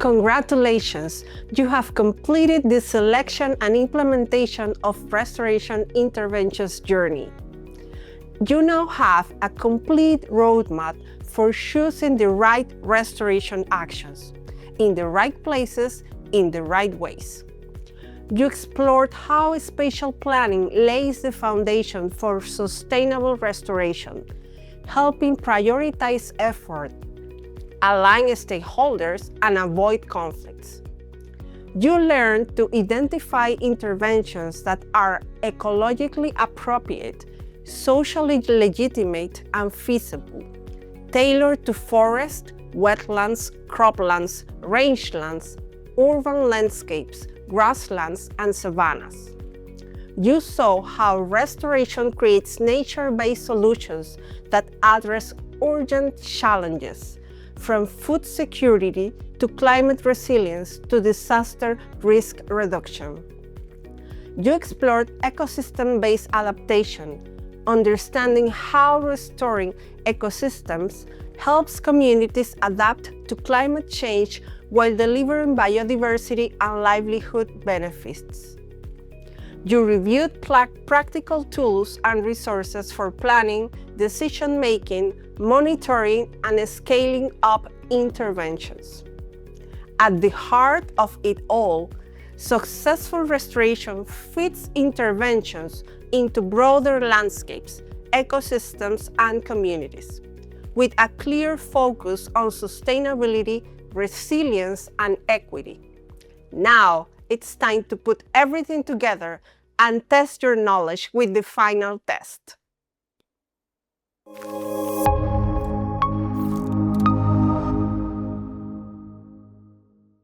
Congratulations! You have completed the selection and implementation of restoration interventions journey. You now have a complete roadmap for choosing the right restoration actions, in the right places, in the right ways. You explored how spatial planning lays the foundation for sustainable restoration, helping prioritize effort, align stakeholders, and avoid conflicts. You learned to identify interventions that are ecologically appropriate, socially legitimate, and feasible, tailored to forest, wetlands, croplands, rangelands, urban landscapes, grasslands, and savannas. You saw how restoration creates nature-based solutions that address urgent challenges, from food security to climate resilience to disaster risk reduction. You explored ecosystem-based adaptation, understanding how restoring ecosystems helps communities adapt to climate change while delivering biodiversity and livelihood benefits. You reviewed practical tools and resources for planning, decision-making, monitoring, and scaling up interventions. At the heart of it all, successful restoration fits interventions into broader landscapes, ecosystems, and communities, with a clear focus on sustainability, resilience, and equity. Now, it's time to put everything together and test your knowledge with the final test.